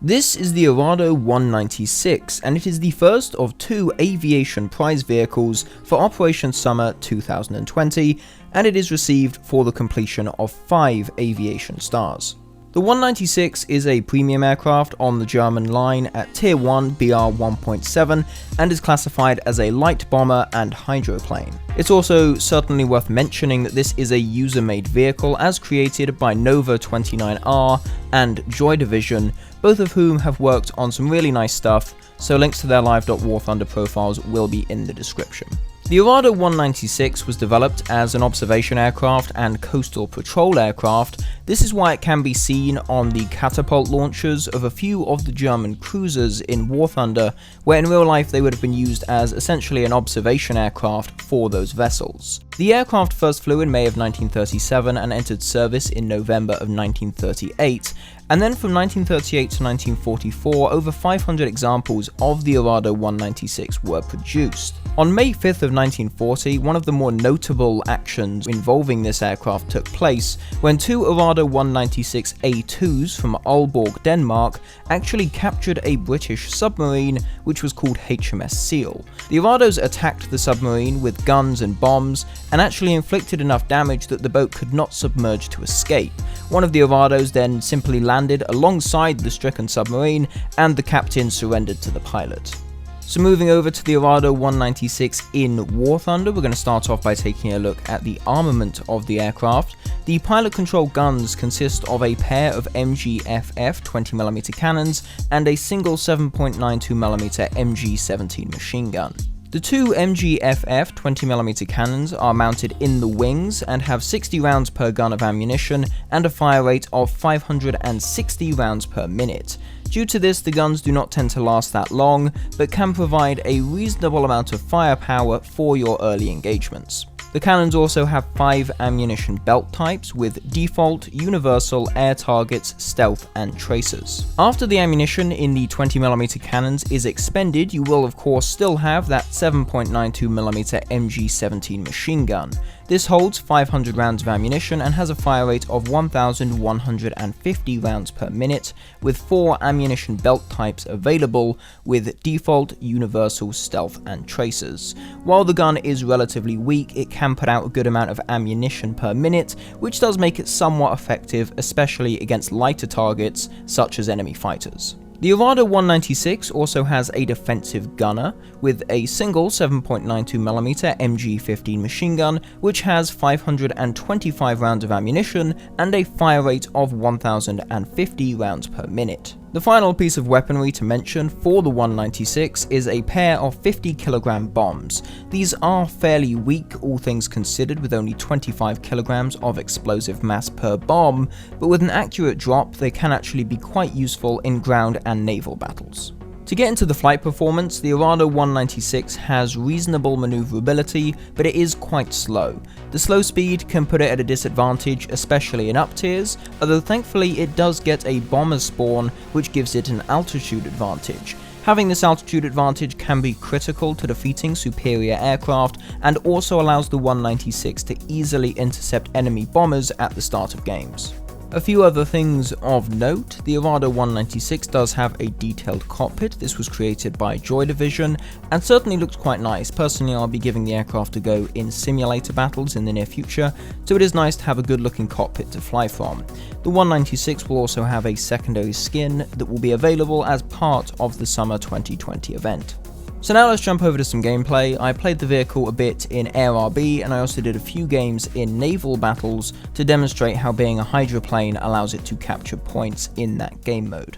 This is the Arado 196, and it is the first of two aviation prize vehicles for Operation S.U.M.M.E.R 2020, and it is received for the completion of 5 aviation stars. The 196 is a premium aircraft on the German line at Tier 1 BR 1.7 and is classified as a light bomber and hydroplane. It's also certainly worth mentioning that this is a user-made vehicle as created by Nova 29R and Joy Division, both of whom have worked on some really nice stuff, so links to their live.war thunder profiles will be in the description. The Arado 196 was developed as an observation aircraft and coastal patrol aircraft. This is why it can be seen on the catapult launchers of a few of the German cruisers in War Thunder, where in real life they would have been used as essentially an observation aircraft for those vessels. The aircraft first flew in May of 1937 and entered service in November of 1938, and then from 1938 to 1944, over 500 examples of the Arado 196 were produced. On May 5th of 1940, one of the more notable actions involving this aircraft took place when two Arado 196 A-2s from Aalborg, Denmark, actually captured a British submarine which was called HMS Seal. The Arados attacked the submarine with guns and bombs and actually inflicted enough damage that the boat could not submerge to escape. One of the Arados then simply landed alongside the stricken submarine and the captain surrendered to the pilot. So moving over to the Arado 196 in War Thunder, we're going to start off by taking a look at the armament of the aircraft. The pilot control guns consist of a pair of MG-FF 20mm cannons and a single 7.92mm MG-17 machine gun. The two MG-FF 20mm cannons are mounted in the wings and have 60 rounds per gun of ammunition and a fire rate of 560 rounds per minute. Due to this, the guns do not tend to last that long, but can provide a reasonable amount of firepower for your early engagements. The cannons also have 5 ammunition belt types with default, universal, air targets, stealth, and tracers. After the ammunition in the 20mm cannons is expended, you will of course still have that 7.92mm MG-17 machine gun. This holds 500 rounds of ammunition and has a fire rate of 1,150 rounds per minute, with 4 ammunition belt types available with default, universal, stealth, and tracers. While the gun is relatively weak, it can put out a good amount of ammunition per minute, which does make it somewhat effective, especially against lighter targets such as enemy fighters. The Arado 196 also has a defensive gunner with a single 7.92mm MG-15 machine gun, which has 525 rounds of ammunition and a fire rate of 1,050 rounds per minute. The final piece of weaponry to mention for the 196 is a pair of 50kg bombs. These are fairly weak, all things considered, with only 25 kilograms of explosive mass per bomb, but with an accurate drop they can actually be quite useful in ground and naval battles. To get into the flight performance, the Arado 196 has reasonable maneuverability, but it is quite slow. The slow speed can put it at a disadvantage, especially in up tiers, although thankfully it does get a bomber spawn, which gives it an altitude advantage. Having this altitude advantage can be critical to defeating superior aircraft, and also allows the 196 to easily intercept enemy bombers at the start of games. A few other things of note: the Arado 196 does have a detailed cockpit. This was created by Joy Division and certainly looks quite nice. Personally, I'll be giving the aircraft a go in simulator battles in the near future, so it is nice to have a good looking cockpit to fly from. The 196 will also have a secondary skin that will be available as part of the Summer 2020 event. So now let's jump over to some gameplay. I played the vehicle a bit in ARB, and I also did a few games in naval battles to demonstrate how being a hydroplane allows it to capture points in that game mode.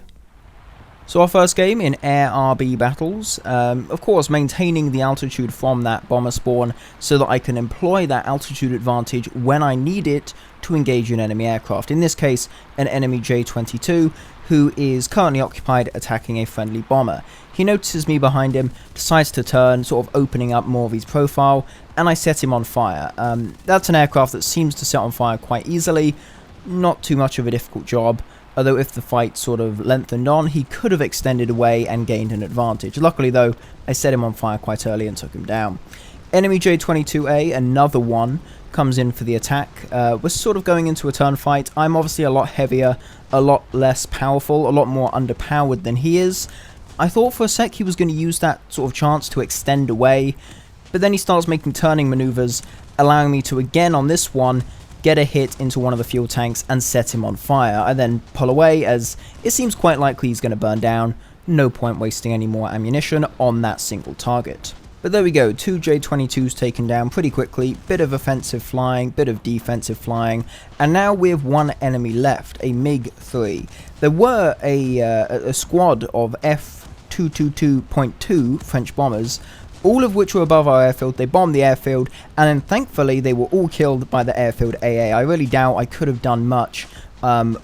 So our first game in ARB battles, of course maintaining the altitude from that bomber spawn so that I can employ that altitude advantage when I need it to engage an enemy aircraft. In this case, an enemy J-22 who is currently occupied attacking a friendly bomber. He notices me behind him, decides to turn, sort of opening up more of his profile, and I set him on fire. That's an aircraft that seems to set on fire quite easily, not too much of a difficult job, although if the fight sort of lengthened on, he could have extended away and gained an advantage. Luckily though, I set him on fire quite early and took him down. Enemy J-22A, another one, comes in for the attack. We're sort of going into a turn fight. I'm obviously a lot heavier, a lot less powerful, a lot more underpowered than he is. I thought for a sec he was going to use that sort of chance to extend away, but then he starts making turning maneuvers, allowing me to again on this one get a hit into one of the fuel tanks and set him on fire. I then pull away as it seems quite likely he's going to burn down. No point wasting any more ammunition on that single target. But there we go, 2 J-22s taken down pretty quickly, bit of offensive flying, bit of defensive flying, and now we have one enemy left, a MiG-3. There were a squad of F-222.2 French bombers, all of which were above our airfield. They bombed the airfield, and then thankfully they were all killed by the airfield AA. I really doubt I could have done much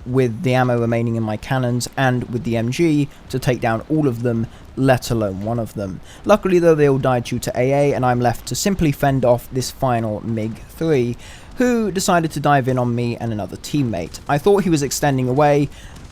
with the ammo remaining in my cannons and with the MG to take down all of them, let alone one of them. Luckily though, they all died due to AA, and I'm left to simply fend off this final MiG-3, who decided to dive in on me and another teammate. I thought he was extending away,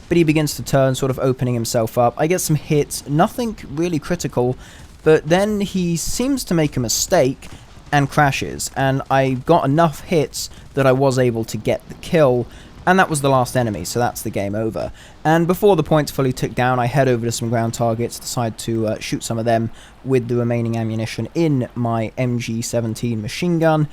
but he begins to turn, sort of opening himself up. I get some hits, nothing really critical, but then he seems to make a mistake and crashes, and I got enough hits that I was able to get the kill, and that was the last enemy, so that's the game over. And before the points fully tick down, I head over to some ground targets, decide to shoot some of them with the remaining ammunition in my MG-17 machine gun,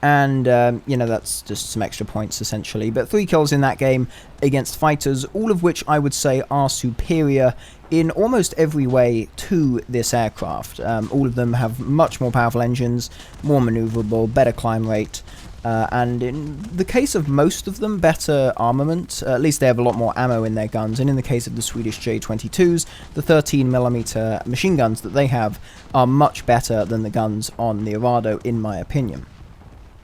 and you know, that's just some extra points essentially. But 3 kills in that game against fighters, all of which I would say are superior in almost every way to this aircraft. All of them have much more powerful engines, more maneuverable, better climb rate, and in the case of most of them, better armament. At least they have a lot more ammo in their guns, and in the case of the Swedish J-22s, the 13mm machine guns that they have are much better than the guns on the Arado, in my opinion.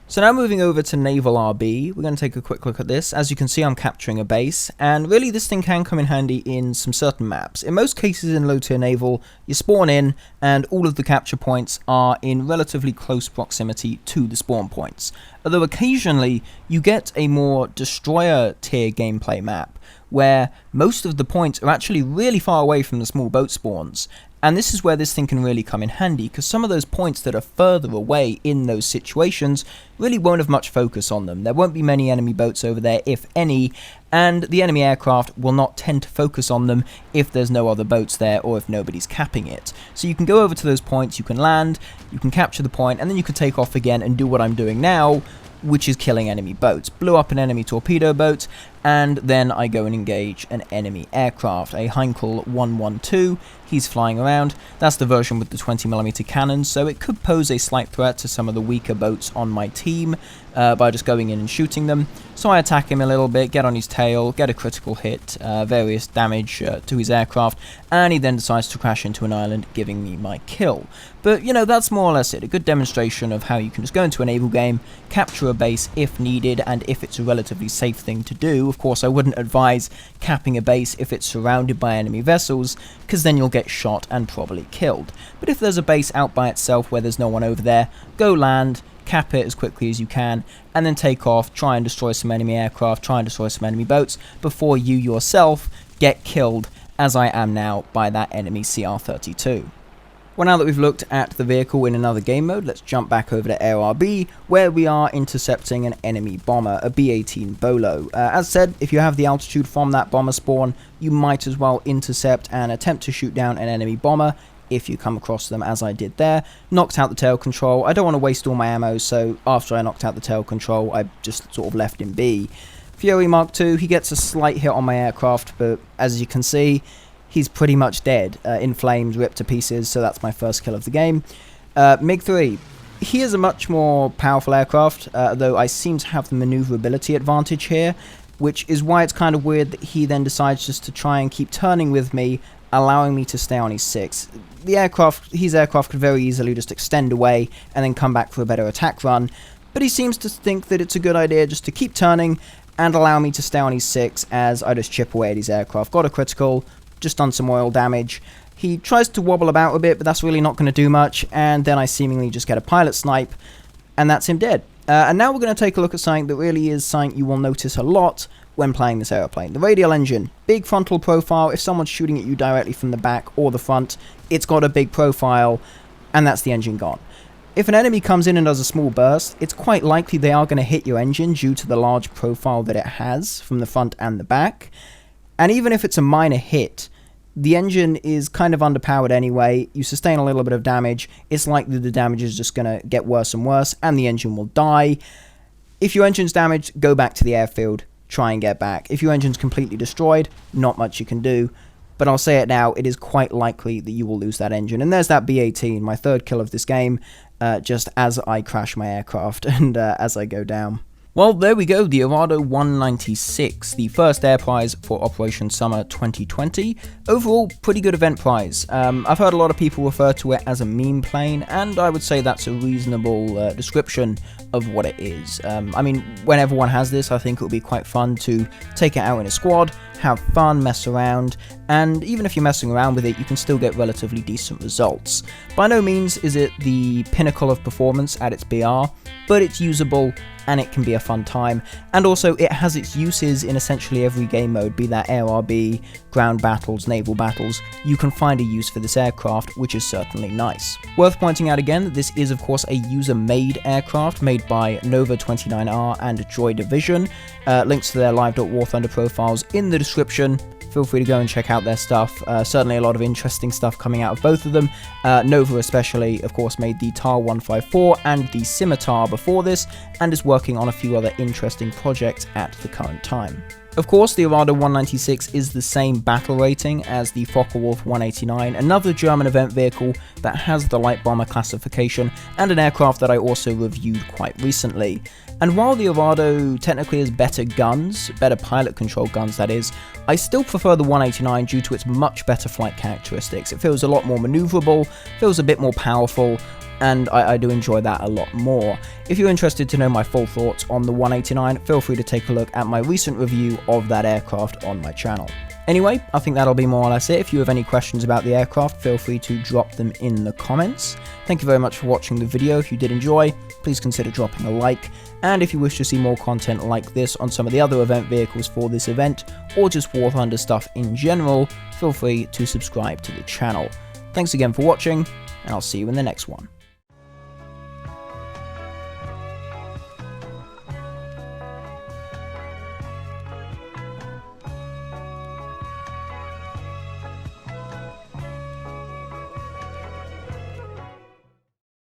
So now moving over to Naval RB, we're going to take a quick look at this. As you can see, I'm capturing a base, and really this thing can come in handy in some certain maps. In most cases in low-tier naval, you spawn in, and all of the capture points are in relatively close proximity to the spawn points. Although occasionally, you get a more destroyer-tier gameplay map, where most of the points are actually really far away from the small boat spawns. And this is where this thing can really come in handy, because some of those points that are further away in those situations really won't have much focus on them. There won't be many enemy boats over there, if any, and the enemy aircraft will not tend to focus on them if there's no other boats there or if nobody's capping it. So you can go over to those points, you can land, you can capture the point, and then you can take off again and do what I'm doing now, which is killing enemy boats. Blew up an enemy torpedo boat, and then I go and engage an enemy aircraft, a Heinkel 112. He's flying around. That's the version with the 20mm cannons, so it could pose a slight threat to some of the weaker boats on my team by just going in and shooting them. So I attack him a little bit, get on his tail, get a critical hit, various damage to his aircraft, and he then decides to crash into an island, giving me my kill. But, you know, that's more or less it. A good demonstration of how you can just go into a naval game, capture a base if needed, and if it's a relatively safe thing to do. Of course, I wouldn't advise capping a base if it's surrounded by enemy vessels, because then you'll get shot and probably killed. But if there's a base out by itself where there's no one over there, go land, cap it as quickly as you can, and then take off, try and destroy some enemy aircraft, try and destroy some enemy boats, before you yourself get killed, as I am now, by that enemy CR-32. Well, now that we've looked at the vehicle in another game mode, let's jump back over to Air RB, where we are intercepting an enemy bomber, a B-18 Bolo. As said, if you have the altitude from that bomber spawn, you might as well intercept and attempt to shoot down an enemy bomber, if you come across them, as I did there. Knocked out the tail control. I don't want to waste all my ammo, so after I knocked out the tail control, I just sort of left him be. Fury Mark II, he gets a slight hit on my aircraft, but as you can see, he's pretty much dead, in flames, ripped to pieces, so that's my first kill of the game. MiG-3, he is a much more powerful aircraft, though I seem to have the maneuverability advantage here, which is why it's kind of weird that he then decides just to try and keep turning with me, allowing me to stay on his 6. His aircraft could very easily just extend away and then come back for a better attack run, but he seems to think that it's a good idea just to keep turning and allow me to stay on his 6 as I just chip away at his aircraft. Got a critical, just done some oil damage. He tries to wobble about a bit, but that's really not going to do much, and then I seemingly just get a pilot snipe, and that's him dead. And now we're going to take a look at something that really is something you will notice a lot when playing this aeroplane. The radial engine. Big frontal profile. If someone's shooting at you directly from the back or the front, it's got a big profile, and that's the engine gone. If an enemy comes in and does a small burst, it's quite likely they are going to hit your engine due to the large profile that it has from the front and the back. And even if it's a minor hit, the engine is kind of underpowered anyway, you sustain a little bit of damage, it's likely the damage is just going to get worse and worse, and the engine will die. If your engine's damaged, go back to the airfield, try and get back. If your engine's completely destroyed, not much you can do. But I'll say it now, it is quite likely that you will lose that engine. And there's that B-18, my third kill of this game, just as I crash my aircraft and as I go down. Well, there we go, the Arado 196, the first air prize for Operation S.U.M.M.E.R 2020. Overall, pretty good event prize. I've heard a lot of people refer to it as a meme plane, and I would say that's a reasonable description of what it is. I mean, when everyone has this, I think it would be quite fun to take it out in a squad, have fun, mess around, and even if you're messing around with it, you can still get relatively decent results. By no means is it the pinnacle of performance at its BR, but it's usable and it can be a fun time, and also it has its uses in essentially every game mode, be that air RB, ground battles, naval battles. You can find a use for this aircraft, which is certainly nice. Worth pointing out again that this is of course a user-made aircraft made by Nova 29R and Joy Division. Links to their Live War Thunder profiles in the description. Feel free to go and check out their stuff. Certainly a lot of interesting stuff coming out of both of them. Nova especially, of course, made the TAR 154 and the Scimitar before this, and is working on a few other interesting projects at the current time. Of course, the Arado 196 is the same battle rating as the Focke-Wulf 189, another German event vehicle that has the light bomber classification, and an aircraft that I also reviewed quite recently. And while the Arado technically has better guns, better pilot control guns that is, I still prefer the 189 due to its much better flight characteristics. It feels a lot more maneuverable, feels a bit more powerful, and I do enjoy that a lot more. If you're interested to know my full thoughts on the 189, feel free to take a look at my recent review of that aircraft on my channel. Anyway, I think that'll be more or less it. If you have any questions about the aircraft, feel free to drop them in the comments. Thank you very much for watching the video. If you did enjoy, please consider dropping a like, and if you wish to see more content like this on some of the other event vehicles for this event, or just War Thunder stuff in general, feel free to subscribe to the channel. Thanks again for watching, and I'll see you in the next one.